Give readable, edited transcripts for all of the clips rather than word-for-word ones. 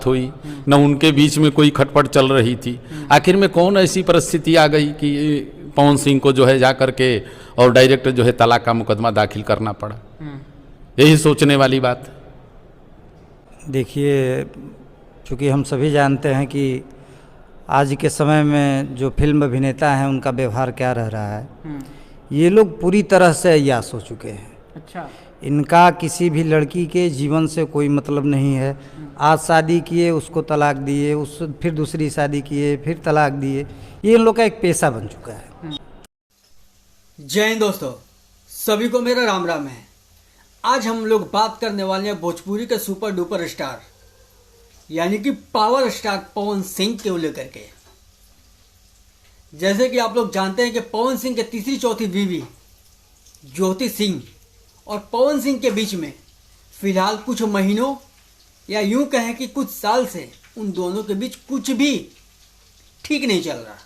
हुई, न उनके बीच में कोई खटपट चल रही थी। आखिर में कौन ऐसी परिस्थिति आ गई कि पवन सिंह को जो है जा करके और डायरेक्ट जो है तलाक का मुकदमा दाखिल करना पड़ा। यही सोचने वाली बात। देखिए, चूँकि हम सभी जानते हैं कि आज के समय में जो फिल्म अभिनेता हैं उनका व्यवहार क्या रह रहा है, ये लोग पूरी तरह से अय्याश हो चुके हैं। अच्छा, इनका किसी भी लड़की के जीवन से कोई मतलब नहीं है। आज शादी किए, उसको तलाक दिए, उस फिर दूसरी शादी किए, फिर तलाक दिए। ये इन लोग का एक पेशा बन चुका है। जय हिंद दोस्तों, सभी को मेरा राम राम है। आज हम लोग बात करने वाले हैं भोजपुरी के सुपर डुपर स्टार यानी कि पावर स्टार पवन सिंह के लेकर के। जैसे कि आप लोग जानते हैं कि पवन सिंह के तीसरी चौथी बीवी ज्योति सिंह और पवन सिंह के बीच में फिलहाल कुछ महीनों या यूं कहें कि कुछ साल से उन दोनों के बीच कुछ भी ठीक नहीं चल रहा।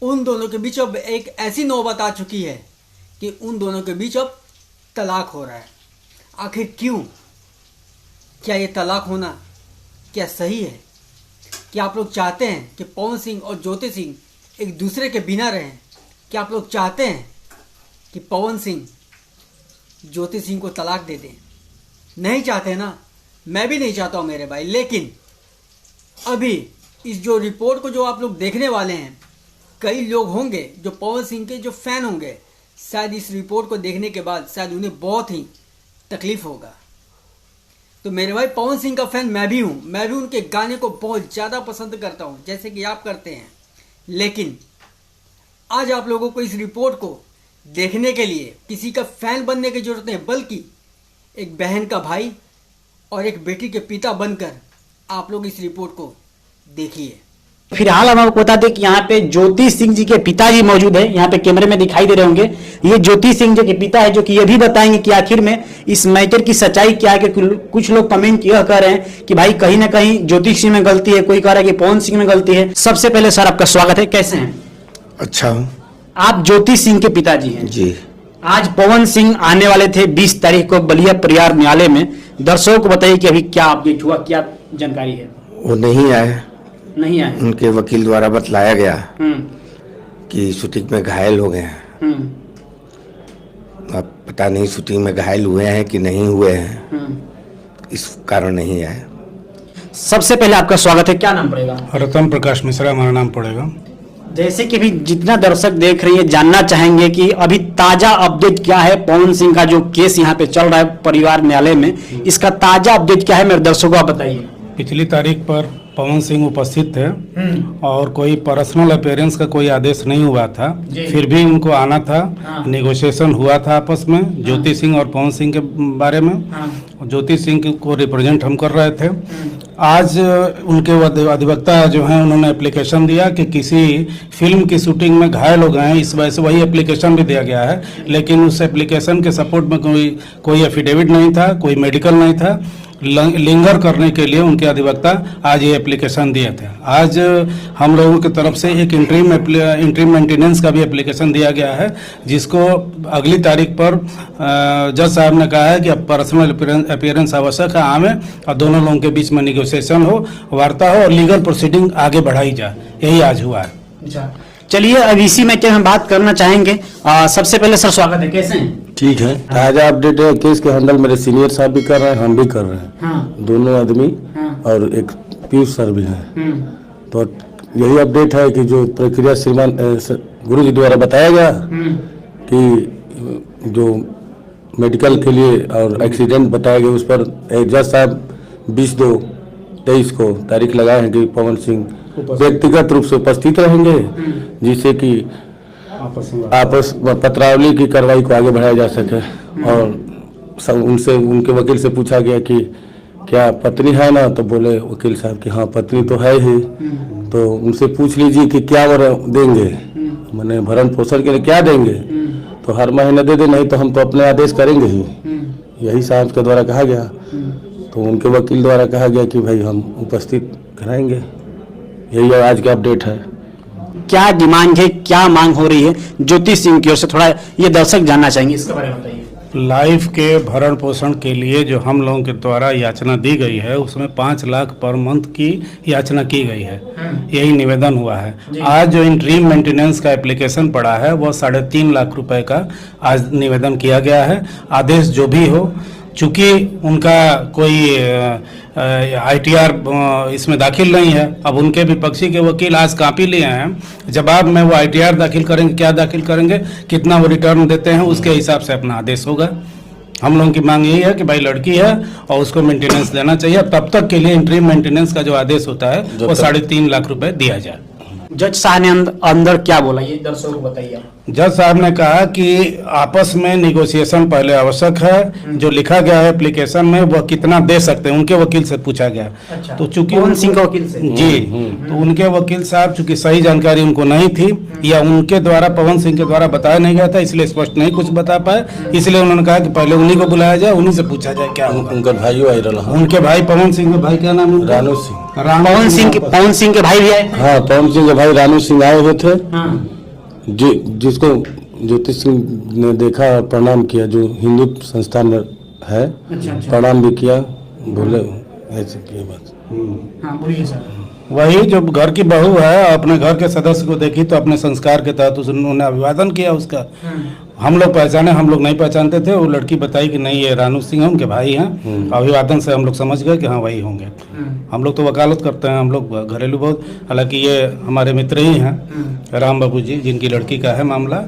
उन दोनों के बीच अब एक ऐसी नौबत आ चुकी है कि उन दोनों के बीच अब तलाक हो रहा है। आखिर क्यों? क्या ये तलाक होना क्या सही है? क्या आप लोग चाहते हैं कि पवन सिंह और ज्योति सिंह एक दूसरे के बिना रहें? क्या आप लोग चाहते हैं कि पवन सिंह ज्योति सिंह को तलाक दे दें? नहीं चाहते ना, मैं भी नहीं चाहता हूं मेरे भाई। लेकिन अभी इस जो रिपोर्ट को जो आप लोग देखने वाले हैं, कई लोग होंगे जो पवन सिंह के जो फैन होंगे, शायद इस रिपोर्ट को देखने के बाद शायद उन्हें बहुत ही तकलीफ होगा। तो मेरे भाई, पवन सिंह का फैन मैं भी हूं। मैं भी उनके गाने को बहुत ज़्यादा पसंद करता हूं, जैसे कि आप करते हैं। लेकिन आज आप लोगों को इस रिपोर्ट को देखने के लिए किसी का फैन बनने की जरूरत नहीं, बल्कि एक बहन का भाई और एक बेटी के पिता बनकर आप लोग इस रिपोर्ट को देखिए। फिलहाल हम आपको बता दें कि यहाँ पे ज्योति सिंह जी के पिताजी मौजूद है। यहाँ पे कैमरे में दिखाई दे रहे होंगे, ये ज्योति सिंह जी के पिता है, जो कि ये भी बताएंगे कि आखिर में इस मैटर की सच्चाई क्या है। कि कुछ लोग कमेंट यह कर रहे हैं कि भाई कहीं ना कहीं ज्योति सिंह में गलती है, कोई कह रहा है कि पवन सिंह में गलती है। सबसे पहले सर आपका स्वागत है, कैसे हैं? अच्छा हूँ। आप ज्योति सिंह के पिताजी हैं जी। आज पवन सिंह आने वाले थे 20 तारीख को बलिया परियार न्यायालय में। दर्शकों को बताइए कि अभी क्या अपडेट हुआ, क्या जानकारी है? वो नहीं आए। नहीं आए। उनके वकील द्वारा बतलाया गया कि शूटिंग में घायल हो गए हैं। अब पता नहीं शूटिंग में घायल हुए हैं कि नहीं हुए हैं, इस कारण नहीं आए। सबसे पहले आपका स्वागत है, क्या नाम पड़ेगा? रतन प्रकाश मिश्रा हमारा नाम पड़ेगा। जैसे कि अभी जितना दर्शक देख रही है, जानना चाहेंगे कि अभी ताजा अपडेट क्या है। पवन सिंह का जो केस यहाँ पे चल रहा है परिवार न्यायालय में, इसका ताजा अपडेट क्या है मेरे दर्शकों को आप बताइए। पिछली तारीख पर पवन सिंह उपस्थित थे और कोई पर्सनल अपीयरेंस का कोई आदेश नहीं हुआ था, फिर भी उनको आना था। नेगोशिएशन हुआ था आपस में ज्योति सिंह और पवन सिंह के बारे में। ज्योति सिंह को रिप्रेजेंट हम कर रहे थे। आज उनके अधिवक्ता जो हैं उन्होंने एप्लीकेशन दिया कि किसी फिल्म की शूटिंग में घायल हो गए हैं, इस वजह से वही एप्लीकेशन भी दिया गया है। लेकिन उस एप्लीकेशन के सपोर्ट में कोई एफिडेविट नहीं था, कोई मेडिकल नहीं था। लिंगर करने के लिए उनके अधिवक्ता आज ये एप्लीकेशन दिए थे। आज हम लोगों की तरफ से एक इंट्रीम मेंटेनेंस का भी एप्लीकेशन दिया गया है, जिसको अगली तारीख पर जज साहब ने कहा है कि अब पर्सनल अपीयरेंस आवश्यक है, आवे और दोनों लोगों के बीच में निगोशिएशन हो, वार्ता हो और लीगल प्रोसीडिंग आगे बढ़ाई जाए। यही आज हुआ है। चलिए, अब इसी मैटर में बात करना चाहेंगे। सबसे पहले सर स्वागत है, कैसे हैं? ठीक है। ताजा अपडेट है, केस के हैंडल मेरे सीनियर साहब भी कर रहे हैं, हम भी कर रहे हैं। दोनों आदमी और एक पीयूष सर भी हैं। तो यही अपडेट है कि जो प्रक्रिया श्रीमान गुरु जी द्वारा बताया गया कि जो मेडिकल के लिए और एक्सीडेंट बताया गया, उस पर जज साहब 20/2/23 को तारीख लगाए हैं कि पवन सिंह व्यक्तिगत रूप से उपस्थित रहेंगे, जिससे कि आपस पत्रावली की कार्रवाई को आगे बढ़ाया जा सके। और उनसे उनके वकील से पूछा गया कि क्या पत्नी है ना, तो बोले वकील साहब कि हाँ पत्नी तो है ही। तो उनसे पूछ लीजिए कि क्या वो देंगे, मैंने भरण पोषण के लिए क्या देंगे, तो हर महीने दे दे, नहीं तो हम तो अपने आदेश करेंगे ही। यही साहब के द्वारा कहा गया। तो उनके वकील द्वारा कहा गया कि भाई हम उपस्थित कराएंगे। यही आज का अपडेट है। क्या डिमांड है, क्या मांग हो रही है ज्योति सिंह की ओर से, थोड़ा ये दर्शक जानना चाहेंगे, इसके बारे में बताइए। लाइफ के भरण पोषण के लिए जो हम लोगों के द्वारा याचना दी गई है उसमें 5 लाख पर मंथ की याचना की गई है। यही निवेदन हुआ है। आज जो इंटरीम मेंटेनेंस का एप्लीकेशन पड़ा है वो 3.5 लाख रुपए का आज निवेदन किया गया है। आदेश जो भी हो, चूंकि उनका कोई ITR इसमें दाखिल नहीं है, अब उनके विपक्षी के वकील आज कापी लिए हैं, जवाब में वो ITR दाखिल करेंगे, क्या दाखिल करेंगे, कितना वो रिटर्न देते हैं, उसके हिसाब से अपना आदेश होगा। हम लोगों की मांग यही है कि भाई लड़की है और उसको मेंटेनेंस देना चाहिए। तब तक के लिए इंटरीम मेंटेनेंस का जो आदेश होता है वो 3.5 लाख रुपए दिया जाए। जज साहब ने अंदर क्या बोला, ये दर्शकों को बताइए। जज साहब ने कहा कि आपस में निगोशिएशन पहले आवश्यक है। जो लिखा गया है एप्लीकेशन में वह कितना दे सकते हैं, उनके वकील से पूछा गया। अच्छा। तो चूंकि पवन सिंह के वकील से जी, तो उनके वकील साहब चूंकि सही जानकारी उनको नहीं थी या उनके द्वारा पवन सिंह के द्वारा बताया नहीं गया था, इसलिए स्पष्ट नहीं कुछ बता पाए। इसलिए उन्होंने कहा कि पहले उन्हीं को बुलाया जाए, उन्हीं से पूछा जाए क्या होगा। उनका भाई वायरल, उनके भाई पवन सिंह के भाई क्या नाम है? रानू सिंह। पवन सिंह के भाई भी आए। हाँ, पवन सिंह के भाई रानू सिंह आए हुए थे। हाँ। जिसको ज्योति सिंह ने देखा और प्रणाम किया, जो हिंदू संस्थान में है। अच्छा। प्रणाम भी किया, बोले ऐसे किए बात। हाँ, बोलिए सर। वही जो घर की बहू है अपने घर के सदस्य को देखी तो अपने संस्कार के तहत उन्होंने अभिवादन किया उसका। हम लोग पहचाने, हम लोग नहीं पहचानते थे। वो लड़की बताई कि नहीं ये रानू सिंह है, उनके भाई हैं। अभिवादन से हम लोग समझ गए कि हाँ वही होंगे। हम लोग तो वकालत करते हैं, हम लोग घरेलू बहुत, हालांकि ये हमारे मित्र ही हैं राम बाबू जी, जिनकी लड़की का है मामला।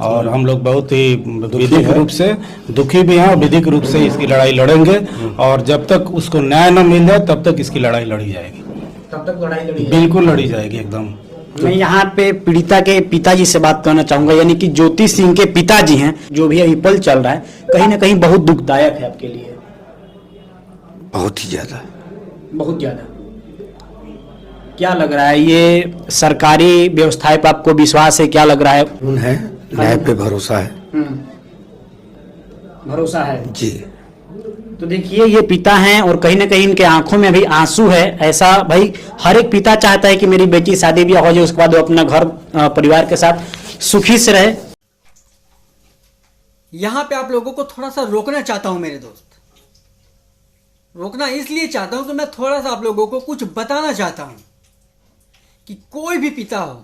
और हम लोग बहुत ही विधिक रूप से दुखी भी हैं और विधिक रूप से इसकी लड़ाई लड़ेंगे। और जब तक उसको न्याय न मिल जाए तब तक इसकी लड़ाई लड़ी जाएगी। तब तक लड़ाई लड़ी बिल्कुल लड़ी जाएगी एकदम। मैं यहाँ पे पीड़िता के पिताजी से बात करना चाहूंगा, यानी कि ज्योति सिंह के पिताजी हैं। जो भी अभी पल चल रहा है कहीं ना कहीं बहुत दुखदायक है आपके लिए। बहुत ही ज्यादा। बहुत ज्यादा। क्या लग रहा है, ये सरकारी व्यवस्थाएं पर आपको विश्वास है? क्या लग रहा है? कानून है, न्याय पे भरोसा है। भरोसा है जी। तो देखिए ये पिता हैं और कहीं ना कहीं इनके आंखों में भी आंसू है। ऐसा भाई हर एक पिता चाहता है कि मेरी बेटी शादी ब्याह हो जाए, उसके बाद वो अपना घर परिवार के साथ सुखी से रहे। यहां पे आप लोगों को थोड़ा सा रोकना चाहता हूं मेरे दोस्त। रोकना इसलिए चाहता हूं कि मैं थोड़ा सा आप लोगों को कुछ बताना चाहता हूं कि कोई भी पिता हो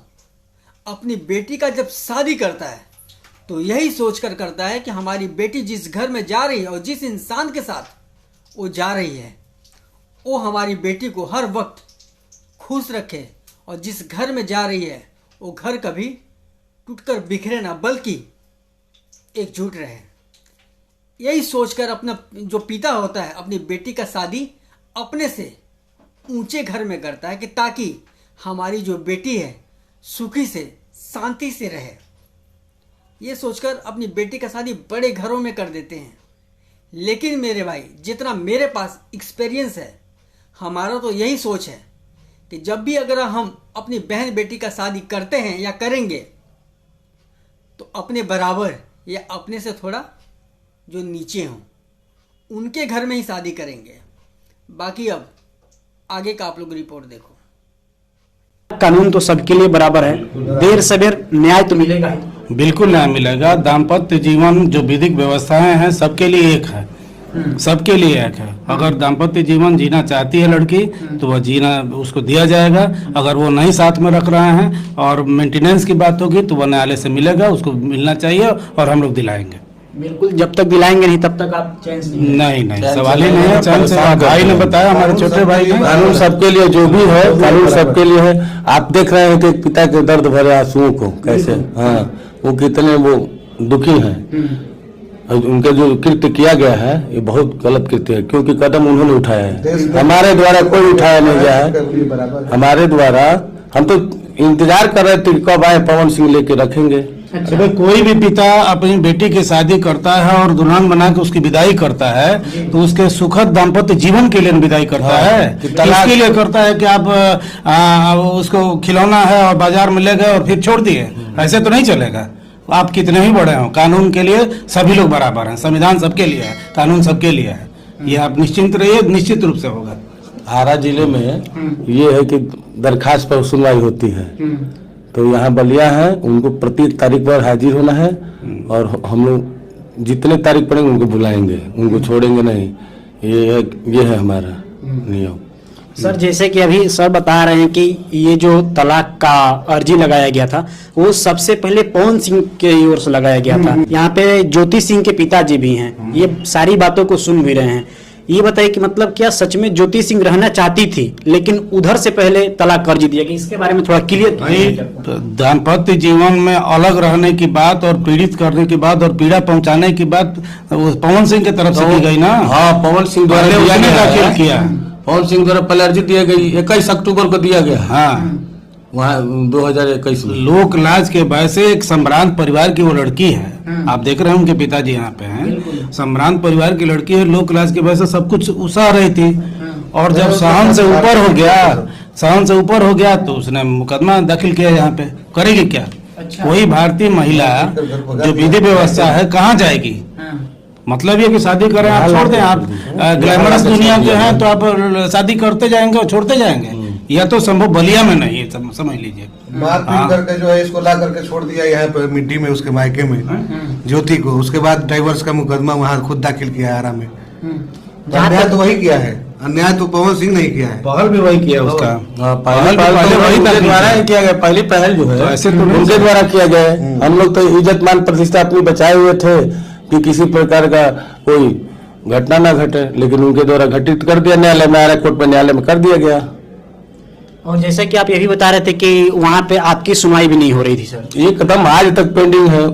अपनी बेटी का जब शादी करता है तो यही सोचकर करता है कि हमारी बेटी जिस घर में जा रही है और जिस इंसान के साथ वो जा रही है वो हमारी बेटी को हर वक्त खुश रखे और जिस घर में जा रही है वो घर कभी टूटकर बिखरे ना बल्कि एकजुट रहे। यही सोचकर अपना जो पिता होता है अपनी बेटी का शादी अपने से ऊंचे घर में करता है कि ताकि हमारी जो बेटी है सुखी से शांति से रहे। ये सोचकर अपनी बेटी का शादी बड़े घरों में कर देते हैं। लेकिन मेरे भाई जितना मेरे पास एक्सपीरियंस है, हमारा तो यही सोच है कि जब भी अगर हम अपनी बहन बेटी का शादी करते हैं या करेंगे तो अपने बराबर या अपने से थोड़ा जो नीचे हों उनके घर में ही शादी करेंगे। बाकी अब आगे का आप लोग रिपोर्ट देखो। कानून तो सबके लिए बराबर है, देर सवेर न्याय तो मिलेगा ही। बिल्कुल न्याय मिलेगा। दाम्पत्य जीवन जो विधिक व्यवस्थाएं हैं सबके लिए एक है, सबके लिए एक है। अगर दाम्पत्य जीवन जीना चाहती है लड़की तो वह जीना उसको दिया जाएगा। अगर वो नहीं साथ में रख रहे हैं और मेंटेनेंस की बात होगी तो वह न्यायालय से मिलेगा, उसको मिलना चाहिए और हम लोग दिलाएंगे। बिल्कुल, जब तक दिलाएंगे नहीं तब तक आप चैन से नहीं सवाल ही नहीं है। चैन से भाई ने बताया, हमारे छोटे भाई ने। कानून सबके लिए जो भी है, कानून सबके लिए है। आप देख रहे हैं कि पिता के दर्द भरे आंसुओं को कैसे, हाँ वो कितने वो दुखी हैं। और उनके जो कृत्य किया गया है ये बहुत गलत कृत्य है, क्योंकि कदम उन्होंने उठाया है, हमारे द्वारा कोई उठाया नहीं गया है। हमारे द्वारा हम तो इंतजार कर रहे थे कब आए पवन सिंह लेके रखेंगे। अच्छा, कोई भी पिता अपनी बेटी की शादी करता है और दुल्हन बना के उसकी विदाई करता है तो उसके सुखद दाम्पत्य जीवन के लिए विदाई करता है। इसके लिए करता है कि आप उसको खिलौना है और बाजार में ले गए और फिर छोड़ दिए, ऐसे तो नहीं चलेगा। आप कितने ही बड़े हो, कानून के लिए सभी लोग बराबर हैं। संविधान सबके लिए है, कानून सबके लिए है। ये आप निश्चिंत रहिए, निश्चित रूप से होगा। आरा जिले में ये है कि दरखास्त पर सुनवाई होती है, तो यहाँ बलिया है, उनको प्रति तारीख पर हाजिर होना है और हम लोग जितने तारीख पड़ेंगे उनको बुलाएंगे, उनको छोड़ेंगे नहीं। ये है हमारा नियम। सर जैसे कि अभी सर बता रहे हैं कि ये जो तलाक का अर्जी लगाया गया था वो सबसे पहले पवन सिंह के ओर से लगाया गया था। यहाँ पे ज्योति सिंह के पिताजी भी हैं, ये सारी बातों को सुन भी रहे हैं। ये बताइए कि मतलब क्या सच में ज्योति सिंह रहना चाहती थी लेकिन उधर से पहले तलाक अर्जी दिया गया? इसके बारे में थोड़ा क्लियर कीजिए। दाम्पत्य जीवन में अलग रहने की बात और पीड़ित करने की बात और पीड़ा पहुंचाने की बात वो पवन सिंह की तरफ से की गई ना। हाँ, पवन सिंह द्वारा पहले दिया उसने गया दाखिल है। किया। पवन सिंह द्वारा पहले अर्जी दिया गई 21 अक्टूबर को दिया गया। हाँ, वहाँ 2021 में। लोक लाज के वैसे एक सम्भ्रांत परिवार की वो लड़की है। आप देख रहे हैं उनके पिताजी यहाँ पे हैं, सम्भ्रांत परिवार की लड़की है। लोक लाज की वजह से सब कुछ उसा रही थी और जब सहन से ऊपर हो गया तो उसने मुकदमा दाखिल किया। यहाँ पे करेगी क्या? कोई भारतीय महिला जो विधि व्यवस्था है कहाँ जाएगी? मतलब ये कि शादी करें आप छोड़ दें, आप ग्लैमरस दुनिया के हैं तो आप शादी करते जाएंगे और छोड़ते जाएंगे। यह तो संभव बलिया में नहीं है, समझ लीजिए। मारपीट करके जो है इसको ला करके छोड़ दिया यहाँ पे मिट्टी में, उसके मायके में ज्योति को। उसके बाद डाइवर्स का मुकदमा वहाँ खुद दाखिल किया आरा में। अन्याय तो वही किया है, अन्याय तो पवन सिंह नहीं किया है। पहल भी वही किया उसका। पहले उनके द्वारा ही किया गया। पहली पहल जो है ऐसे तो उनके द्वारा किया गया है। हम लोग तो इज्जत मान प्रतिष्ठा अपनी बचाए हुए थे कि किसी प्रकार का कोई घटना ना घटे, लेकिन उनके द्वारा घटित कर दिया। न्यायालय में, आरा कोर्ट में, न्यायालय में कर दिया गया। और जैसे कि आप ये भी बता रहे थे कि वहाँ पे आपकी सुनवाई भी नहीं हो रही थी सर। ये कदम आज तक पेंडिंग है,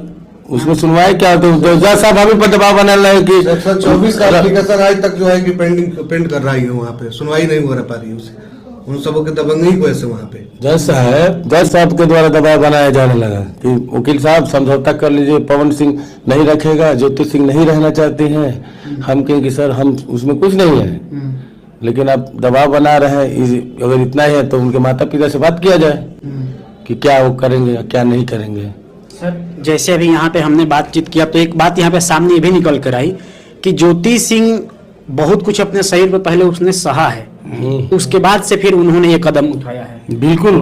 उसमें सुनवाई क्या होती है? जज साहब अभी पर दबाव बना रहे हैं कि सेक्शन 24 का एप्लीकेशन आज तक जो है कि पेंड कर रही है, वहाँ पे सुनवाई नहीं हो पा रही है उसे। उन सबों के दबंगई को ऐसे वहाँ पे जज साहब के द्वारा दबाव बनाया जाने लगा कि वकील साहब समझौता कर लीजिए, पवन सिंह नहीं रखेगा, ज्योति सिंह नहीं रहना चाहती हैं। हम कहें कि सर हम उसमें कुछ नहीं है, लेकिन आप दबाव बना रहे हैं। अगर इतना ही है तो उनके माता पिता से बात किया जाए कि क्या वो करेंगे क्या नहीं करेंगे। सर जैसे अभी यहाँ पे हमने बातचीत किया तो एक बात यहाँ पे सामने ये भी निकल कर आई कि ज्योति सिंह बहुत कुछ अपने शरीर पे पहले उसने सहा है, उसके बाद से फिर उन्होंने ये कदम उठाया है। बिल्कुल,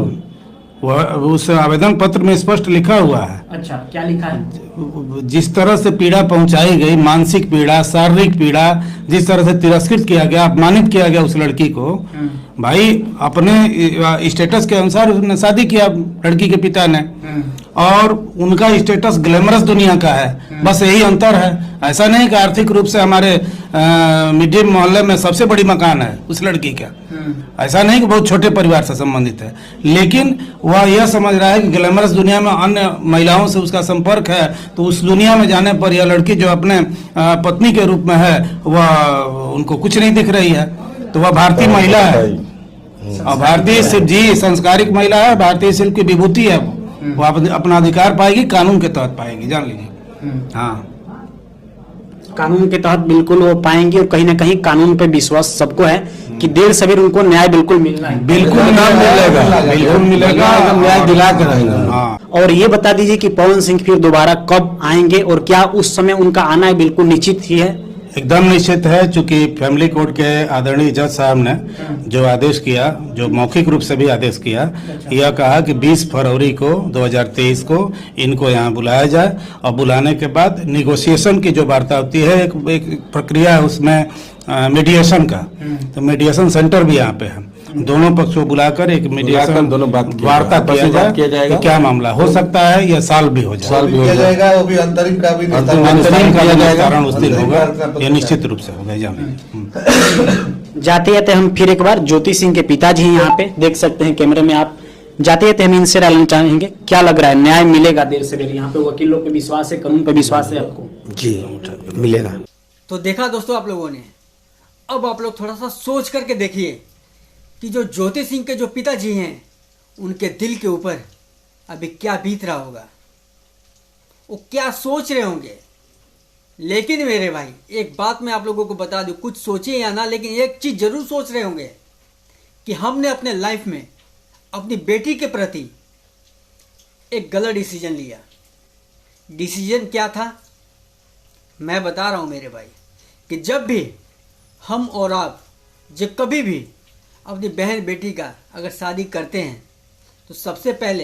उस आवेदन पत्र में स्पष्ट लिखा हुआ है। अच्छा, क्या लिखा है? जिस तरह से पीड़ा पहुंचाई गई, मानसिक पीड़ा, शारीरिक पीड़ा, जिस तरह से तिरस्कृत किया गया, अपमानित किया गया उस लड़की को, भाई अपने स्टेटस के अनुसार उसने शादी किया लड़की के पिता ने, और उनका स्टेटस ग्लैमरस दुनिया का है। बस यही अंतर है। ऐसा नहीं कि आर्थिक रूप से हमारे मिडिल मोहल्ले में सबसे बड़ी मकान है उस लड़की का। ऐसा नहीं कि बहुत छोटे परिवार से संबंधित है, लेकिन वह यह समझ रहा है कि ग्लैमरस दुनिया में अन्य महिलाओं से उसका संपर्क है, तो उस दुनिया में जाने पर यह लड़की जो अपने पत्नी के रूप में है वह उनको कुछ नहीं दिख रही है। तो वह भारतीय महिला है और भारतीय शिल्प जी संस्कारिक महिला है, भारतीय शिल्प की विभूति है। वो अपना अधिकार पाएगी, कानून के तहत पाएगी, जान लीजिए। हाँ, कानून के तहत बिल्कुल वो पाएंगे और कहीं ना कहीं कानून पे विश्वास सबको है कि देर सवेर उनको न्याय बिल्कुल मिलना है। बिल्कुल मिलेगा, न्याय दिला कर रहेगा। हाँ। और ये बता दीजिए कि पवन सिंह फिर दोबारा कब आएंगे और क्या उस समय उनका आना बिल्कुल निश्चित ही है? एकदम निश्चित है, चूंकि फैमिली कोर्ट के आदरणीय जज साहब ने जो आदेश किया, जो मौखिक रूप से भी आदेश किया, यह कहा कि 20 फरवरी को 2023 को इनको यहाँ बुलाया जाए और बुलाने के बाद निगोशिएशन की जो वार्ता होती है, एक प्रक्रिया है उसमें मीडिएशन का, तो मीडिएशन सेंटर भी यहाँ पे है। दोनों पक्ष को बुलाकर एक मीडिएशन वार्ता किया जाएगा। क्या मामला हो सकता है, यह साल भी हो जाएगा, वो भी अंतरिम का भी कारण उस दिन होगा, यह निश्चित रूप से होगा। जाते जाते हम फिर एक बार ज्योति सिंह के पिताजी हैं यहाँ पे, देख सकते हैं कैमरे में आप। जाते जाते हम इनसे राय लेना चाहेंगे, क्या लग रहा है न्याय मिलेगा देर से देर? यहाँ पे वकीलों पे विश्वास है, कानून पे विश्वास है आपको? जी मिलेगा। तो देखा दोस्तों आप लोगों ने, अब आप लोग थोड़ा सा सोच करके देखिए कि जो ज्योति सिंह के जो पिताजी हैं उनके दिल के ऊपर अभी क्या बीत रहा होगा, वो क्या सोच रहे होंगे। लेकिन मेरे भाई एक बात मैं आप लोगों को बता दूं, कुछ सोचिए या ना, लेकिन एक चीज जरूर सोच रहे होंगे कि हमने अपने लाइफ में अपनी बेटी के प्रति एक गलत डिसीजन लिया। डिसीजन क्या था मैं बता रहा हूं मेरे भाई, कि जब भी हम और आप जब कभी भी अपनी बहन बेटी का अगर शादी करते हैं तो सबसे पहले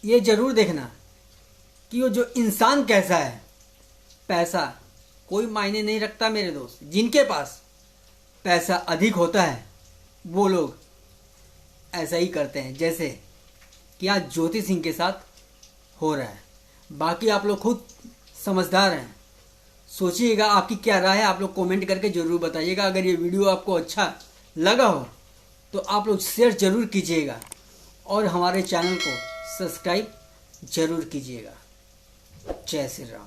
ये ज़रूर देखना कि वो जो इंसान कैसा है। पैसा कोई मायने नहीं रखता मेरे दोस्त। जिनके पास पैसा अधिक होता है वो लोग ऐसा ही करते हैं, जैसे कि आज ज्योति सिंह के साथ हो रहा है। बाकी आप लोग खुद समझदार हैं, सोचिएगा। आपकी क्या राय है आप लोग कमेंट करके ज़रूर बताइएगा। अगर ये वीडियो आपको अच्छा लगा हो तो आप लोग शेयर ज़रूर कीजिएगा और हमारे चैनल को सब्सक्राइब ज़रूर कीजिएगा। जय श्री राम।